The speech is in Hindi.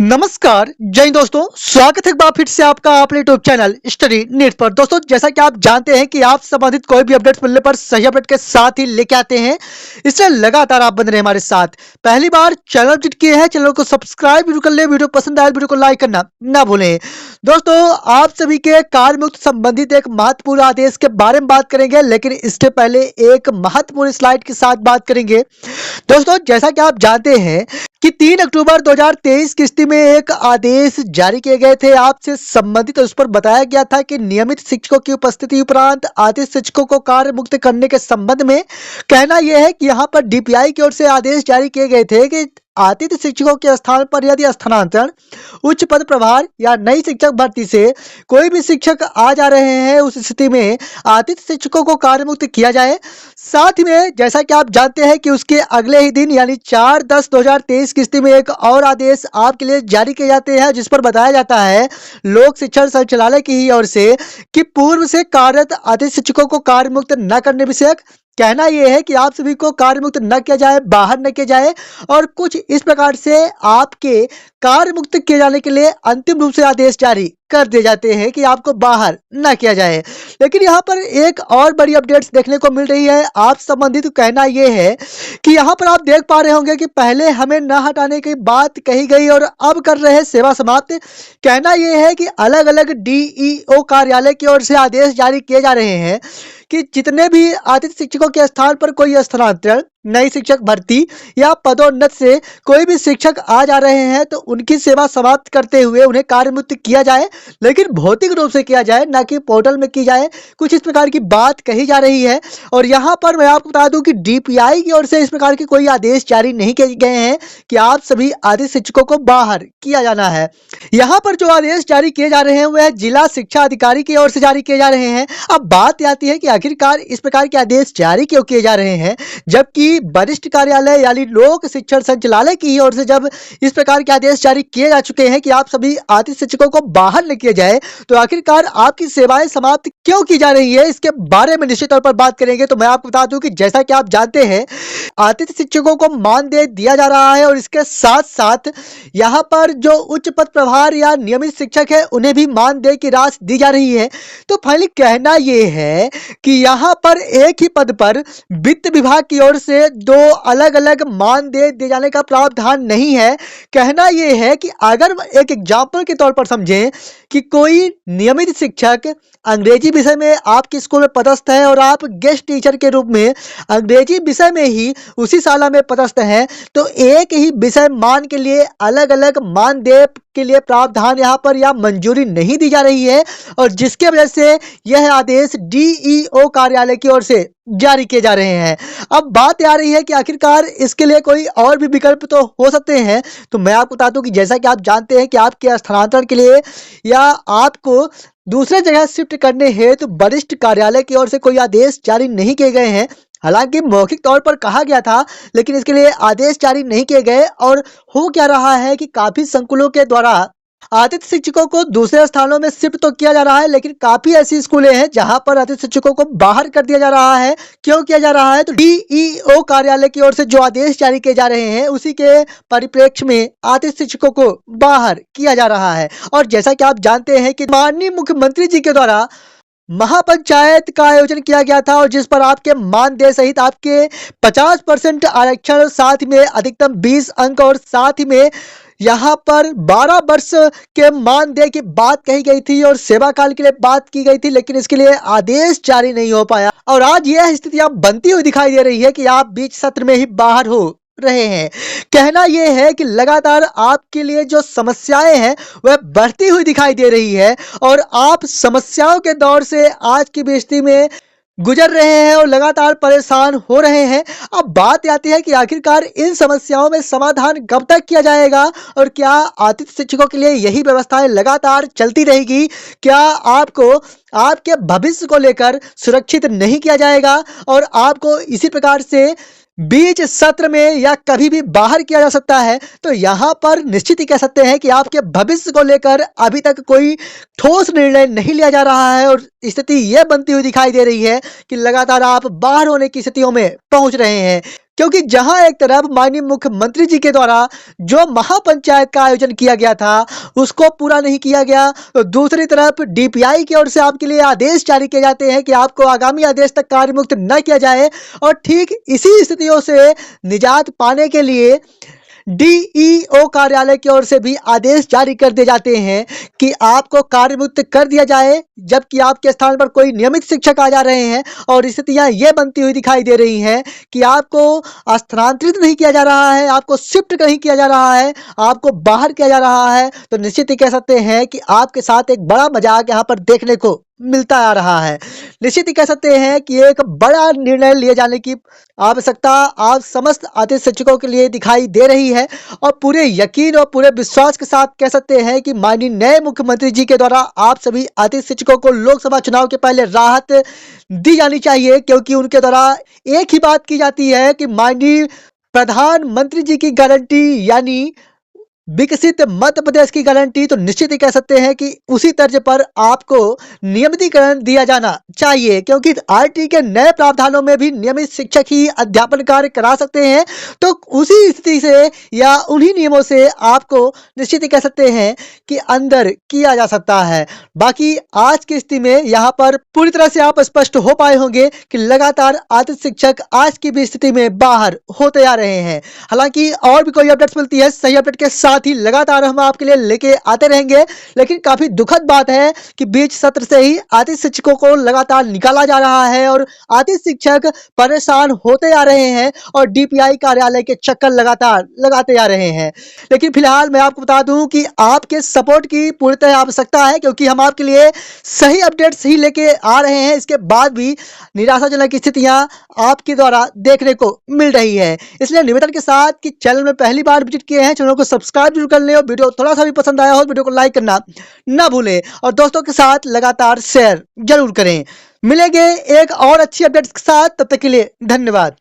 नमस्कार जय हिंद दोस्तों, स्वागत है एक बार फिर से आपका अपने यूट्यूब चैनल स्टडी नीट पर। दोस्तों, जैसा कि आप जानते हैं कि आप संबंधित कोई भी अपडेट्स मिलने पर सही अपडेट के साथ ही लेके आते हैं, इसलिए लगातार आप बने रहे हमारे साथ। पहली बार चैनल विजिट किए हैं, चैनल को सब्सक्राइब जरूर कर ले, वीडियो पसंद आए वीडियो को लाइक करना ना भूलें। दोस्तों, आप सभी के कार्य मुक्त संबंधित एक महत्वपूर्ण आदेश के बारे में बात करेंगे, लेकिन इसके पहले एक महत्वपूर्ण स्लाइड के साथ बात करेंगे। दोस्तों, जैसा कि आप जानते हैं कि 3 अक्टूबर 2023 की स्थिति में एक आदेश जारी किए गए थे आपसे संबंधित। उस पर बताया गया था कि नियमित शिक्षकों की उपस्थिति उपरांत अतिथि शिक्षकों को कार्य मुक्त करने के संबंध में कहना यह है कि यहाँ पर डीपीआई की ओर से आदेश जारी किए गए थे कि अतिथि शिक्षकों के स्थान पर यदि स्थानांतरण, उच्च पद प्रभार या नई शिक्षक भर्ती से कोई भी शिक्षक आ जा रहे हैं, उस स्थिति में अतिथि शिक्षकों को कार्य मुक्त किया जाए। साथ ही में जैसा कि आप जानते हैं कि उसके अगले ही दिन यानी 4/10/2023 की स्थिति में एक और आदेश आपके लिए जारी किए जाते हैं, जिस पर बताया जाता है लोक शिक्षण संचालय की ही ओर से कि पूर्व से कार्यरत अतिथि शिक्षकों को कार्य मुक्त न करने विषयक कहना यह है कि आप सभी को कार्य मुक्त न किया जाए, बाहर न किया जाए, और कुछ इस प्रकार से आपके कार्य मुक्त किए जाने के लिए अंतिम रूप से आदेश जारी कर दिए जाते हैं कि आपको बाहर न किया जाए। लेकिन यहाँ पर एक और बड़ी अपडेट्स देखने को मिल रही है आप संबंधित। कहना यह है कि यहाँ पर आप देख पा रहे होंगे कि पहले हमें न हटाने की बात कही गई और अब कर रहे सेवा समाप्त। कहना यह है कि अलग अलग डीईओ कार्यालय की ओर से आदेश जारी किए जा रहे हैं कि जितने भी अतिथि शिक्षकों के स्थान पर कोई स्थानांतरण, नई शिक्षक भर्ती या पदोन्नत से कोई भी शिक्षक आ जा रहे हैं तो उनकी सेवा समाप्त करते हुए उन्हें कार्य मुक्त किया जाए, लेकिन भौतिक रूप से किया जाए, ना कि पोर्टल में की जाए। कुछ इस प्रकार की बात कही जा रही है। और यहाँ पर मैं आपको बता दूं कि डीपीआई की ओर से इस प्रकार के कोई आदेश जारी नहीं किए गए हैं कि आप सभी अतिथि शिक्षकों को बाहर किया जाना है। यहाँ पर जो आदेश जारी किए जा रहे हैं वह जिला शिक्षा अधिकारी की ओर से जारी किए जा रहे हैं। अब बात आती है कि आखिरकार इस प्रकार के आदेश जारी क्यों किए जा रहे हैं, जबकि वरिष्ठ कार्यालय यानी लोक शिक्षण संचालय की ओर से जब इस प्रकार के आदेश जारी किए जा चुके हैं कि आप सभी अतिथि शिक्षकों को बाहर न किया जाए, तो आखिरकार आपकी सेवाएं समाप्त क्यों की जा रही है, इसके बारे में निश्चित तौर पर बात करेंगे। तो मैं आपको बता दूं कि जैसा कि आप जानते हैं अतिथि शिक्षकों को मानदेय दिया जा रहा है और इसके साथ साथ यहाँ पर जो उच्च पद प्रभार या नियमित शिक्षक है उन्हें भी मानदेय की राशि दी जा रही है। तो फाइनली कहना यह है कि यहाँ पर एक ही पद पर वित्त विभाग की ओर से 2 अलग अलग मानदेय दिए जाने का प्रावधान नहीं है। कहना यह है कि अगर एक एग्जाम्पल के तौर पर समझें कि कोई नियमित शिक्षक अंग्रेजी विषय में आपके स्कूल में पदस्थ है और आप गेस्ट टीचर के रूप में अंग्रेजी विषय में ही उसी शाला में पदस्थ हैं, तो एक ही विषय मान के लिए अलग अलग मानदेय के लिए प्रावधान यहाँ पर या मंजूरी नहीं दी जा रही है, और जिसके वजह से यह आदेश डीईओ कार्यालय की ओर से जारी किए जा रहे हैं। अब बात आ रही है कि आखिरकार इसके लिए कोई और भी विकल्प तो हो सकते हैं। तो मैं आपको बता दूं कि जैसा कि आप जानते हैं कि आपके स्थानांतरण के लिए या आपको दूसरे जगह शिफ्ट करने हेतु वरिष्ठ कार्यालय की ओर से कोई आदेश जारी नहीं किए गए हैं। हालांकि मौखिक तौर पर कहा गया था, लेकिन इसके लिए आदेश जारी नहीं किए गए। और हो क्या रहा है कि काफी संकुलों के द्वारा अतिथि शिक्षकों को दूसरे स्थानों में शिफ्ट तो किया जा रहा है, लेकिन काफी ऐसी स्कूलें हैं जहां पर अतिथि शिक्षकों को बाहर कर दिया जा रहा है। क्यों किया जा रहा है? तो डीईओ कार्यालय की ओर से जो आदेश जारी किए जा रहे हैं उसी के परिप्रेक्ष्य में अतिथि शिक्षकों को बाहर किया जा रहा है। और जैसा कि आप जानते हैं कि माननीय मुख्यमंत्री जी के द्वारा महापंचायत का आयोजन किया गया था, और जिस पर आपके मानदेय सहित आपके 50% आरक्षण, साथ में अधिकतम 20 अंक, और साथ ही में यहाँ पर 12 वर्ष के मानदेय की बात कही गई थी और सेवा काल के लिए बात की गई थी, लेकिन इसके लिए आदेश जारी नहीं हो पाया। और आज यह स्थितियां बनती हुई दिखाई दे रही है कि आप बीच सत्र में ही बाहर हो रहे हैं। कहना यह है कि लगातार आपके लिए जो समस्याएं हैं वह बढ़ती हुई दिखाई दे रही है, और आप समस्याओं के दौर से आज की स्थिति में गुजर रहे हैं और लगातार परेशान हो रहे हैं। अब बात आती है कि आखिरकार इन समस्याओं में समाधान कब तक किया जाएगा, और क्या अतिथि शिक्षकों के लिए यही व्यवस्थाएं लगातार चलती रहेगी? क्या आपको आपके भविष्य को लेकर सुरक्षित नहीं किया जाएगा और आपको इसी प्रकार से बीच सत्र में या कभी भी बाहर किया जा सकता है? तो यहाँ पर निश्चित ही कह सकते हैं कि आपके भविष्य को लेकर अभी तक कोई ठोस निर्णय नहीं लिया जा रहा है, और स्थिति यह बनती हुई दिखाई दे रही है कि लगातार आप बाहर होने की स्थितियों में पहुंच रहे हैं। क्योंकि जहां एक तरफ माननीय मुख्यमंत्री जी के द्वारा जो महापंचायत का आयोजन किया गया था उसको पूरा नहीं किया गया, तो दूसरी तरफ डीपीआई की ओर से आपके लिए आदेश जारी किए जाते हैं कि आपको आगामी आदेश तक कार्य मुक्त न किया जाए। और ठीक इसी स्थितियों से निजात पाने के लिए डीईओ कार्यालय की ओर से भी आदेश जारी कर दिए जाते हैं कि आपको कार्य मुक्त कर दिया जाए, जबकि आपके स्थान पर कोई नियमित शिक्षक आ जा रहे हैं और स्थितियां ये बनती हुई दिखाई दे रही हैं कि आपको स्थानांतरित नहीं किया जा रहा है, आपको शिफ्ट नहीं किया जा रहा है, आपको बाहर किया जा रहा है। तो निश्चित ही कह सकते हैं कि आपके साथ एक बड़ा मजाक यहाँ पर देखने को मिलता आ रहा है। निश्चित ही कह सकते हैं कि एक बड़ा निर्णय लिए जाने की आवश्यकता आप समस्त आतिथ्य शिक्षकों के लिए दिखाई दे रही है और पूरे यकीन और पूरे विश्वास के साथ कह सकते हैं कि माननीय नए मुख्यमंत्री जी के द्वारा आप सभी आतिथ्य शिक्षकों को लोकसभा चुनाव के पहले राहत दी जानी चाहिए, क्योंकि उनके द्वारा एक ही बात की जाती है कि माननीय प्रधानमंत्री जी की गारंटी यानी विकसित मध्य प्रदेश की गारंटी। तो निश्चित ही कह सकते हैं कि उसी तर्ज पर आपको नियमितीकरण दिया जाना चाहिए, क्योंकि आरटी के नए प्रावधानों में भी नियमित शिक्षक ही अध्यापन कार्य करा सकते हैं। तो उसी स्थिति से या उन्हीं नियमों से आपको निश्चित ही कह सकते हैं कि अंदर किया जा सकता है। बाकी आज की स्थिति में यहाँ पर पूरी तरह से आप स्पष्ट हो पाए होंगे कि लगातार आतिथ्य शिक्षक आज की भी स्थिति में बाहर होते आ रहे हैं। हालांकि और भी कोई अपडेट्स मिलती है सही अपडेट के साथ ही लगातार हम आपके लिए लेके आते रहेंगे, लेकिन काफी दुखद बात है कि बीच सत्र से ही आतिथ्य शिक्षकों को लगातार निकाला जा रहा है और आतिथ्य शिक्षक परेशान होते आ रहे हैं और डीपीआई कार्यालय के चक्कर लगातार लगाते आ रहे हैं। लेकिन फिलहाल मैं आपको बता दूं कि आपके सपोर्ट की पूर्णतः आवश्यकता है, क्योंकि हम आपके लिए सही अपडेट्स ही लेके आ रहे हैं। इसके बाद भी निराशाजनक स्थितियां आपके द्वारा देखने को मिल रही है, इसलिए निवेदन के साथ कि चैनल में पहली बार विजिट किए हैं चैनल को सब्सक्राइब जरूर कर लें और वीडियो थोड़ा सा भी पसंद आया हो वीडियो को लाइक करना ना भूलें और दोस्तों के साथ लगातार शेयर जरूर करें। मिलेंगे एक और अच्छी अपडेट्स के साथ, तब तक के लिए धन्यवाद।